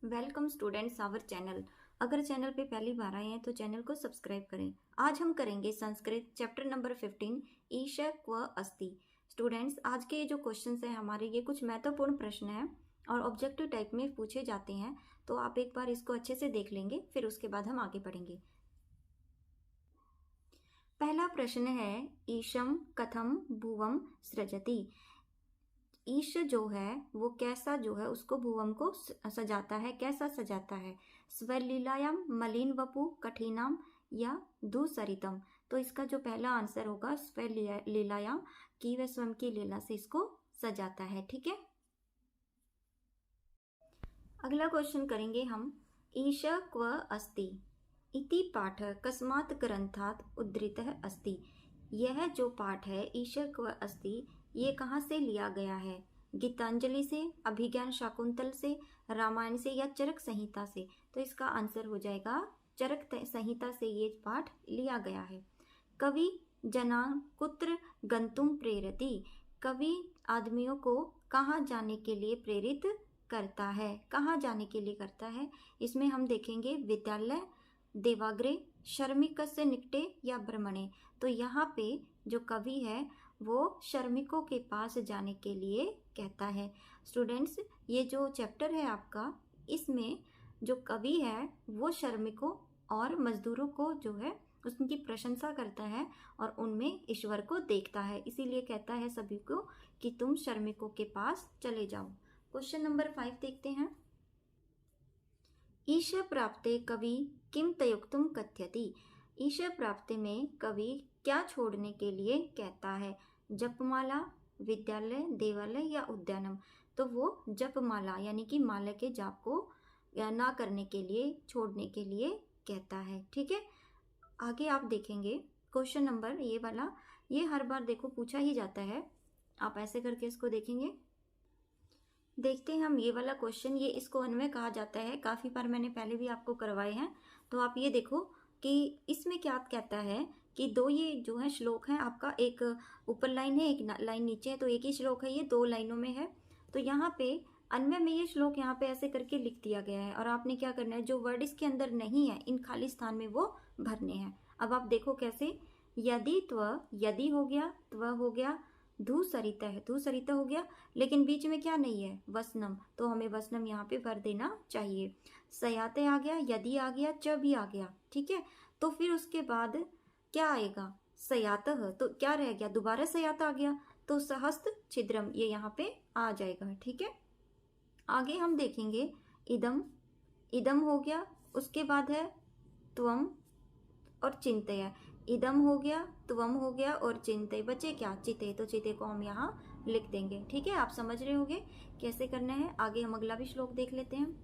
Welcome students our channel. अगर channel पे पहली बार आए हैं तो चैनल को सब्सक्राइब करें। आज हम करेंगे संस्कृत चैप्टर नंबर 15 ईश क्व अस्ति। स्टूडेंट्स, आज के ये जो क्वेश्चंस हैं हमारे, ये कुछ महत्वपूर्ण प्रश्न हैं और ऑब्जेक्टिव टाइप में पूछे जाते हैं, तो आप एक बार इसको अच्छे से देख लेंगे, फिर उसके बाद हम आगे बढ़ेंगे। पहला प्रश्न है, ईशम कथम भुवम सृजति। ईश जो है वो कैसा जो है उसको भुवम को सजाता है, कैसा सजाता है? स्वलीलायाम मलिन वपु कठिनाम या दुसरितम। तो इसका जो पहला आंसर होगा स्वलीलायाम, कि वह स्वयं की लीला से इसको सजाता है। ठीक है, अगला क्वेश्चन करेंगे हम। ईश क्व अस्ति इति पाठ कस्मात् ग्रंथात् उद्धृतः अस्ति। यह जो पाठ है ईश क्व अस्ति, ये कहाँ से लिया गया है? गीतांजलि से, अभिज्ञान शाकुंतल से, रामायण से या चरक संहिता से? तो इसका आंसर हो जाएगा चरक संहिता से ये पाठ लिया गया है। कवि जना कुत्र गंतुम प्रेरति। कवि आदमियों को कहाँ जाने के लिए प्रेरित करता है? कहाँ जाने के लिए करता है? इसमें हम देखेंगे विद्यालय, देवाग्रे, शर्मिकस्य निकटे या भ्रमणे। तो यहाँ पे जो कवि है वो श्रमिकों के पास जाने के लिए कहता है। स्टूडेंट्स, ये जो चैप्टर है आपका, इसमें जो कवि है वो श्रमिकों और मजदूरों को जो है उसकी प्रशंसा करता है और उनमें ईश्वर को देखता है, इसीलिए कहता है सभी को कि तुम श्रमिकों के पास चले जाओ। क्वेश्चन नंबर 5 देखते हैं। ईश प्राप्ते कवि किम तयुक्तुम कथ्यति। ईश प्राप्ति में कवि क्या छोड़ने के लिए कहता है? जपमाला, विद्यालय, देवालय या उद्यानम। तो वो जपमाला यानी कि माला के जाप को ना करने के लिए, छोड़ने के लिए कहता है। ठीक है, आगे आप देखेंगे क्वेश्चन नंबर ये वाला, ये हर बार देखो पूछा ही जाता है। आप ऐसे करके इसको देखेंगे। देखते हैं हम ये वाला क्वेश्चन, ये इसको अन्वय कहा जाता है, काफ़ी बार मैंने पहले भी आपको करवाए हैं। तो आप ये देखो कि इसमें क्या कहता है कि दो ये जो है श्लोक हैं आपका, एक ऊपर लाइन है, एक लाइन नीचे है, तो एक ही श्लोक है, ये 2 लाइनों में है। तो यहाँ पे अन्वय में ये श्लोक यहाँ पे ऐसे करके लिख दिया गया है और आपने क्या करना है, जो वर्ड इसके अंदर नहीं है इन खाली स्थान में वो भरने हैं। अब आप देखो कैसे। यदि त्व, यदि हो गया, त्व हो गया, धूसरिता है, धूसरिता हो गया, लेकिन बीच में क्या नहीं है? वसनम, तो हमें वसनम यहाँ पे भर देना चाहिए। सयाते आ गया, यदि आ गया, च भी आ गया। ठीक है, तो फिर उसके बाद क्या आएगा? सयातः, तो क्या रह गया? दोबारा सयात आ गया, तो सहस्त्र छिद्रम ये यहाँ पे आ जाएगा। ठीक है, आगे हम देखेंगे इदम, इदम हो गया, उसके बाद है त्वम और चिंतय। इदम हो गया, त्वम हो गया और चिंतय, बचे क्या? चिते, तो चिते को हम यहाँ लिख देंगे। ठीक है, आप समझ रहे होंगे कैसे करना है। आगे हम अगला भी श्लोक देख लेते हैं।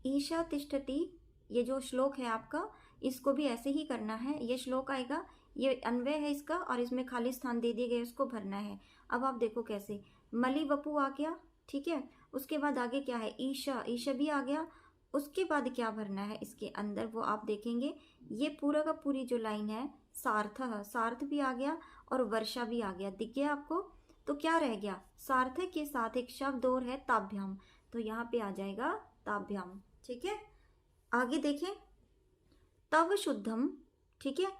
ईशा तिष्ठति, ये जो श्लोक है आपका, इसको भी ऐसे ही करना है। ये श्लोक आएगा, ये अन्वय है इसका और इसमें खाली स्थान दे दिए गए, उसको भरना है। अब आप देखो कैसे। मलि वपु आ गया, ठीक है, उसके बाद आगे क्या है? ईशा, ईशा भी आ गया, उसके बाद क्या भरना है इसके अंदर वो आप देखेंगे। ये पूरा का पूरी जो लाइन है, सार्थ, सार्थ भी आ गया और वर्षा भी आ गया, दिख गया आपको? तो क्या रह गया? सार्थक के साथ एक शब्द और है, ताभ्याम, तो यहाँ पे आ जाएगा ताभ्याम। ठीक है, आगे देखें। तव शुद्धम, ठीक है,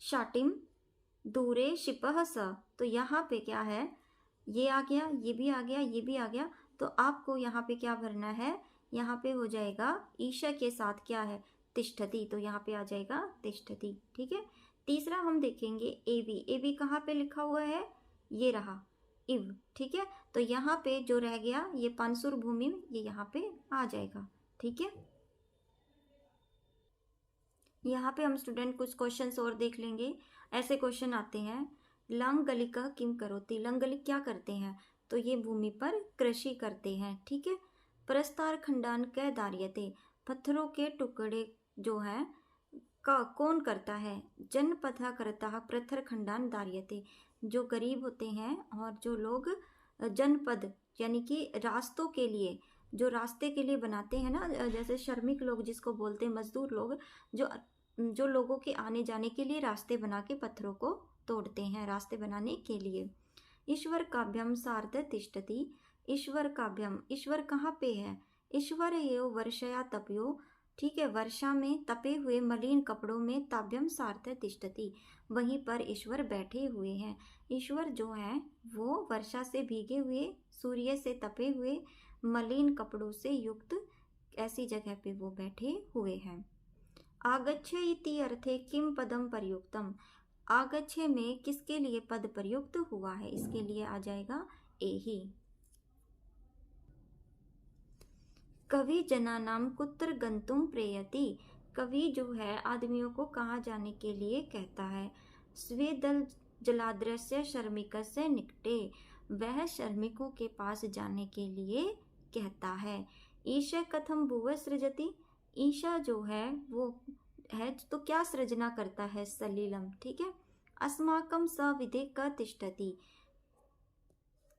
शाटिम दूरे शिपह स, तो यहाँ पे क्या है? ये आ गया, ये भी आ गया, ये भी आ गया, तो आपको यहाँ पे क्या भरना है? यहाँ पे हो जाएगा ईशा के साथ क्या है? तिष्ठति, तो यहाँ पे आ जाएगा तिष्ठति। ठीक है, तीसरा हम देखेंगे एवी। एवी कहाँ पे लिखा हुआ है? ये रहा इव। ठीक है, तो यहाँ पे जो रह गया ये पानसुर भूमि, ये यहाँ पे आ जाएगा। ठीक है, यहाँ पे हम स्टूडेंट कुछ क्वेश्चंस और देख लेंगे। ऐसे क्वेश्चन आते हैं, लंगलिका किम करोति। लंगलिक क्या करते हैं? तो ये भूमि पर कृषि करते हैं। ठीक है, प्रस्तार खंडान कै दार्यते, पत्थरों के टुकड़े जो हैं का कौन करता है? जनपथा करता पत्थर खंडान दार्यते। जो गरीब होते हैं और जो लोग जनपद यानी कि रास्तों के लिए, जो रास्ते के लिए बनाते हैं ना, जैसे श्रमिक लोग जिसको बोलते हैं, मजदूर लोग, जो जो लोगों के आने जाने के लिए रास्ते बना के पत्थरों को तोड़ते हैं रास्ते बनाने के लिए। ईश्वर काभ्यम सार्ध तिष्ठति, ईश्वर काव्यम, ईश्वर कहाँ पे है? ईश्वर एव वर्षया तपयो, ठीक है, वर्षा में तपे हुए मलिन कपड़ों में ताभ्यम सार्थ तिष्ठति, वहीं पर ईश्वर बैठे हुए हैं। ईश्वर जो है वो वर्षा से भीगे हुए, सूर्य से तपे हुए, मलिन कपड़ों से युक्त ऐसी जगह पे वो बैठे हुए हैं। आगच्छे इति अर्थे किम पदम प्रयुक्तम, आगच्छे में किसके लिए पद प्रयुक्त हुआ है? इसके लिए आ जाएगा एहि। कवि जनानाम कुत्र गंतुम प्रेयति, कवि जो है आदमियों को कहाँ जाने के लिए कहता है? स्वेदल जलाद्रस्य शर्मिकस्य निकटे, वह श्रमिकों के पास जाने के लिए कहता है। ईशा कथम भुव सृजति, ईशा जो है वो है तो क्या सृजना करता है? सलीलम, ठीक है। अस्माकम सविधे क तिष्ठति,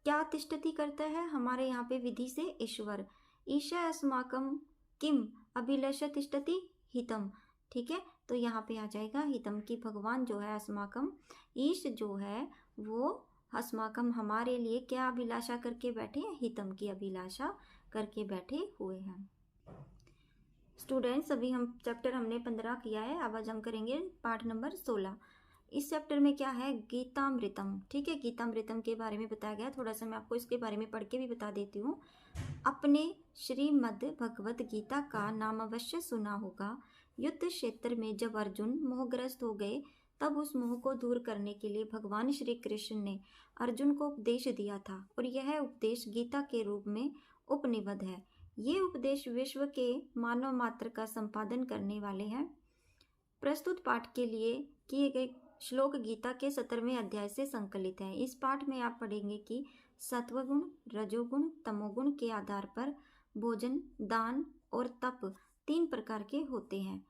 क्या तिष्ठति करता है हमारे यहाँ पे विधि से? ईश्वर। ईशा अस्माकम किम अभिलष तिष्ठति हितम, ठीक है, तो यहाँ पे आ जाएगा हितम की भगवान जो है अस्माकम, ईश जो है वो अस्माकम हमारे लिए क्या अभिलाषा करके बैठे हैं? हितम की अभिलाषा करके बैठे हुए हैं। स्टूडेंट्स अभी हम चैप्टर हमने 15 किया है, अब आज हम करेंगे पाठ नंबर 16। इस चैप्टर में क्या है? गीतामृतम, ठीक है, गीतामृतम के बारे में बताया गया। थोड़ा सा मैं आपको इसके बारे में पढ़ के भी बता देती हूँ। अपने श्रीमद् भगवत गीता का नाम अवश्य सुना होगा। युद्ध क्षेत्र में जब अर्जुन मोहग्रस्त हो गए तब उस मोह को दूर करने के लिए भगवान श्री कृष्ण ने अर्जुन को उपदेश दिया था, और यह उपदेश गीता के रूप में उपनिबद्ध है। ये उपदेश विश्व के मानव मात्र का संपादन करने वाले हैं। प्रस्तुत पाठ के लिए किए गए श्लोक गीता के 17वें अध्याय से संकलित है। इस पाठ में आप पढ़ेंगे कि सत्वगुण, रजोगुण, तमोगुण के आधार पर भोजन, दान और तप 3 प्रकार के होते हैं।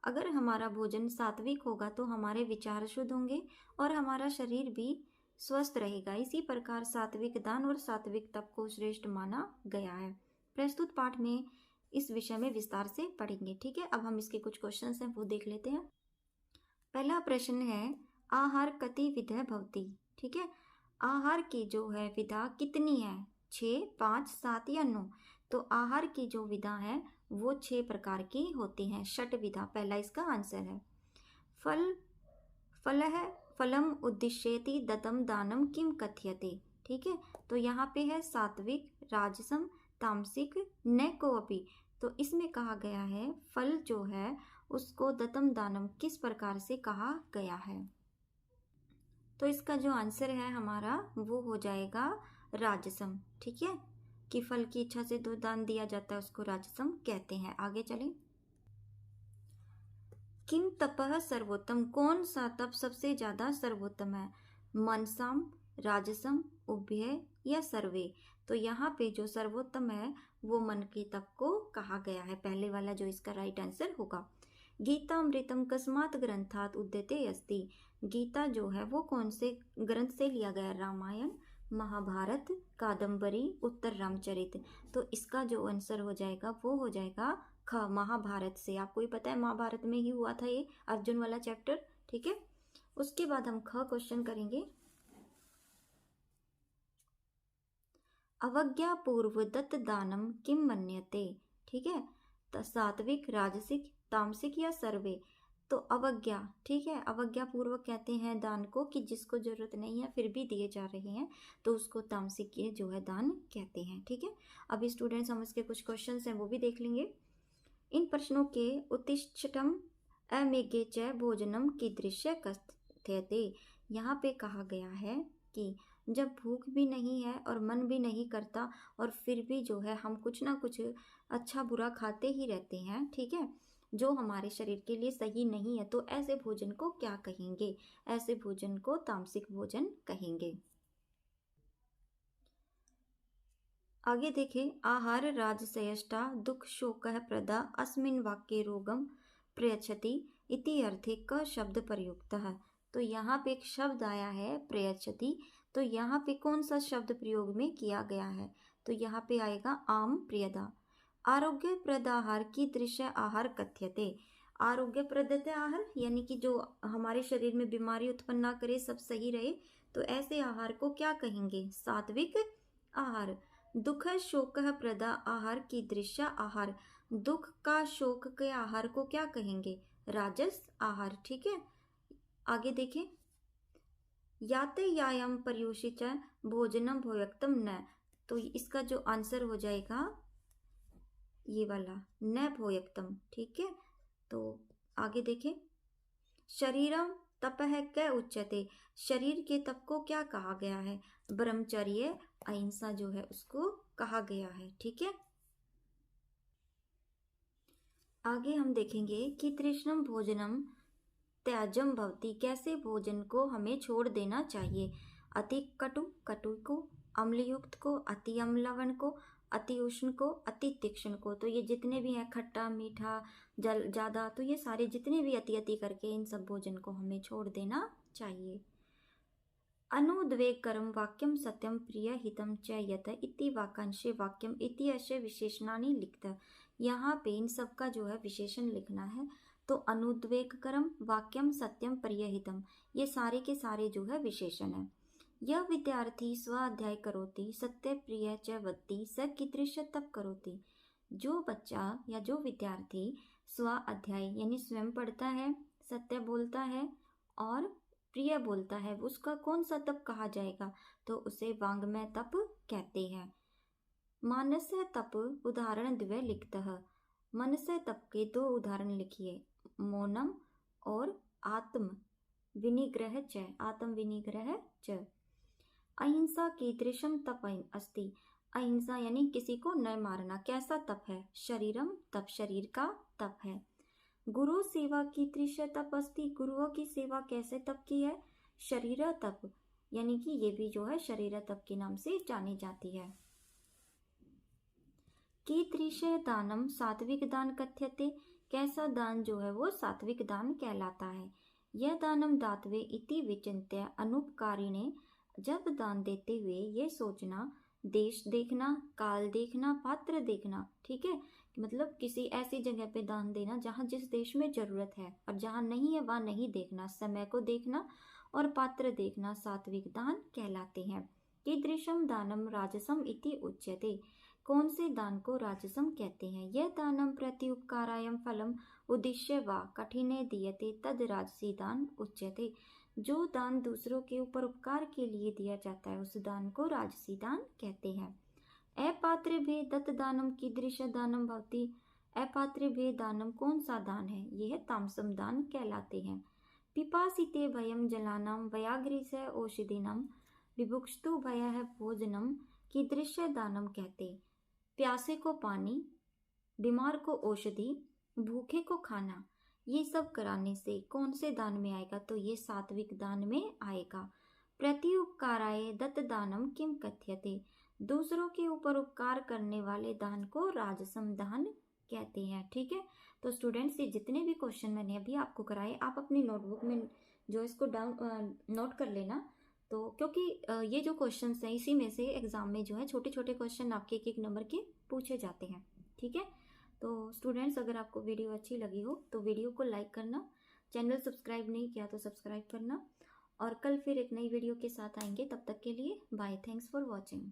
अगर हमारा भोजन सात्विक होगा तो हमारे विचार शुद्ध होंगे और हमारा शरीर भी स्वस्थ रहेगा। इसी प्रकार सात्विक दान और सात्विक तप को श्रेष्ठ माना गया है। प्रस्तुत पाठ में इस विषय में विस्तार से पढ़ेंगे, ठीक है। अब हम इसके कुछ क्वेश्चंस हैं वो देख लेते हैं। पहला प्रश्न है आहार कति विधा भवति, ठीक है, आहार की जो है विधा कितनी है? 6, 5, 7 या 9? तो आहार की जो विधा है वो 6 प्रकार की होती हैं, षट विधा, पहला इसका आंसर है। फल है फलम उद्दिश्यति दत्तम दानम किम कथ्यते, ठीक है, तो यहाँ पे है सात्विक, राजसम, तामसिक, न कोअपि, तो इसमें कहा गया है फल जो है उसको दत्तम दानम किस प्रकार से कहा गया है? तो इसका जो आंसर है हमारा वो हो जाएगा राजसम, ठीक है, कि फल की इच्छा से जो दान दिया जाता है उसको राजसम कहते हैं। आगे चलें। किम तपः सर्वोत्तम, कौन सा तप सबसे ज्यादा सर्वोत्तम है? मनसाम, राजसम, उभय या सर्वे? तो यहाँ पे जो सर्वोत्तम है वो मन के तप को कहा गया है, पहले वाला जो इसका राइट आंसर होगा। गीतामृतम कस्मात् ग्रंथात् उद्यते अस्ति, गीता जो है वो कौन से ग्रंथ से लिया गया? रामायण, महाभारत, कादम्बरी, उत्तर रामचरित, तो इसका जो आंसर हो जाएगा वो हो जाएगा ख, महाभारत से। आपको ही पता है महाभारत में ही हुआ था ये अर्जुन वाला चैप्टर, ठीक है। उसके बाद हम ख क्वेश्चन करेंगे। अवज्ञा पूर्व दत्त दानम किम मन्यते, ठीक है, तो सात्विक, राजसिक, तामसिक या सर्वे? तो अवज्ञा, ठीक है, अवज्ञा पूर्वक कहते हैं दान को कि जिसको जरूरत नहीं है फिर भी दिए जा रहे हैं, तो उसको तामसिक ये जो है दान कहते हैं, ठीक है। अभी स्टूडेंट्स हम इसके कुछ क्वेश्चंस हैं वो भी देख लेंगे। इन प्रश्नों के उत्तिष्ठम अमेघे च भोजनम कीदृश्य कथ्यते, यहाँ पे कहा गया है कि जब भूख भी नहीं है और मन भी नहीं करता और फिर भी जो है हम कुछ ना कुछ अच्छा बुरा खाते ही रहते हैं, ठीक है, जो हमारे शरीर के लिए सही नहीं है, तो ऐसे भोजन को क्या कहेंगे? ऐसे भोजन को तामसिक भोजन कहेंगे। आगे देखें। आहार राजसयष्टा दुख शोक प्रदा अस्मिन् वाक्ये रोगम प्रयच्छति इति अर्थे क शब्द प्रयुक्त है। तो यहाँ पे एक शब्द आया है प्रयच्छति, तो यहाँ पे कौन सा शब्द प्रयोग में किया गया है? तो यहाँ पे आएगा आम प्रियदा। आरोग्यप्रद आहार की दृश्य आहार कथ्यते, आरोग्यप्रद आहार यानी कि जो हमारे शरीर में बीमारी उत्पन्न ना करे, सब सही रहे, तो ऐसे आहार को क्या कहेंगे? सात्विक आहार। दुख शोक प्रदा आहार कीदृश आहार, दुख का शोक के आहार को क्या कहेंगे, राजस आहार। ठीक है, आगे देखें, याते यायम पर्युषित भोजनम भोयक्तम न, तो इसका जो आंसर हो जाएगा ये वाला न भोयक्तम। ठीक है, तो आगे देखें, शरीरम तपह कै उच्यते, शरीर के तप को क्या कहा गया है, ब्रह्मचर्य अहिंसा जो है उसको कहा गया है। ठीक है, आगे हम देखेंगे कि तृष्णम भोजनम त्याजम भवती, कैसे भोजन को हमें छोड़ देना चाहिए, अति कटु कटु को, अम्लयुक्त को, अति अम्ल लवण को, अति उष्ण को, अति तीक्ष्ण को। तो ये जितने भी हैं खट्टा मीठा जल ज़्यादा, तो ये सारे जितने भी अति अति करके इन सब भोजन को हमें छोड़ देना चाहिए। अनुद्वेगकरम वाक्यम सत्यम प्रिय हितम च यत इति वाक्यांशे वाक्यम इति अशय विशेषणानि लिखत, यहाँ पे इन सब का जो है विशेषण लिखना है। तो अनुद्वेगकरम वाक्यम सत्यम प्रिय हितम, ये सारे के सारे जो है विशेषण है। यह विद्यार्थी स्वाध्याय करोति सत्य प्रिय च वत्ति स कीदृश तप करोति, जो बच्चा या जो विद्यार्थी स्व अध्याय यानी स्वयं पढ़ता है, सत्य बोलता है और प्रिय बोलता है, उसका कौन सा तप कहा जाएगा, तो उसे वांग्मय तप कहते हैं। मानस्य तप उदाहरण द्वय लिखतः, मनस्य तप के दो उदाहरण लिखिए, मौनम और आत्म विनिग्रह च, आत्म विनिग्रह च। अहिंसा कीदृशम तप अस्ति, अहिंसा यानी किसी को न मारना कैसा तप है, शरीरम तप शरीर का तप है। गुरु सेवा कीदृश तप अस्ति, गुरुओं की सेवा कैसे तप की है, शरीर तप, यानी कि ये भी जो है शरीर तप के नाम से जानी जाती है। कीदृश दानम सात्विक दान कथ्यते, कैसा दान जो है वो सात्विक दान कहलाता है। यह दानम दातवे इति विचिन्त्य अनुपकारिणे, जब दान देते हुए ये सोचना, देश देखना, काल देखना, पात्र देखना। ठीक है, मतलब किसी ऐसी जगह पे दान देना जहाँ जिस देश में जरूरत है, और जहाँ नहीं है वहाँ नहीं देखना, समय को देखना और पात्र देखना सात्विक दान कहलाते हैं। कीदृशम दानम राजसम इति उच्यते, कौन से दान को राजसम कहते हैं। यह दानम प्रति उपकारायम फलम उद्देश्य वा कठिने दीयते तद राजसी दान उच्यते, जो दान दूसरों के ऊपर उपकार के लिए दिया जाता है उस दान को राजसी दान कहते हैं। अपात्रे भे दत्त दानम कीदृश दानम भवति, अपात्रे भे दानम कौन सा दान है, यह तामसम दान कहलाते हैं। पिपासिते भयम जलानाम व्याघ्रिस औषधिनम विभुक्षतु भयः भोजनम कीदृश दानम कहते, प्यासे को पानी, बीमार को औषधि, भूखे को खाना, ये सब कराने से कौन से दान में आएगा, तो ये सात्विक दान में आएगा। प्रति उपकाराय दत्त दानम किम कथ्यते, दूसरों के ऊपर उपकार करने वाले दान को राजसम दान कहते हैं। ठीक है, तो स्टूडेंट्स ये जितने भी क्वेश्चन मैंने अभी आपको कराए, आप अपनी नोटबुक में जो इसको नोट कर लेना। तो क्योंकि ये जो क्वेश्चन हैं इसी में से एग्जाम में जो है छोटे छोटे क्वेश्चन आपके एक एक नंबर के पूछे जाते हैं। ठीक है, तो स्टूडेंट्स अगर आपको वीडियो अच्छी लगी हो तो वीडियो को लाइक करना, चैनल सब्सक्राइब नहीं किया तो सब्सक्राइब करना, और कल फिर एक नई वीडियो के साथ आएंगे। तब तक के लिए बाय, थैंक्स फॉर वॉचिंग।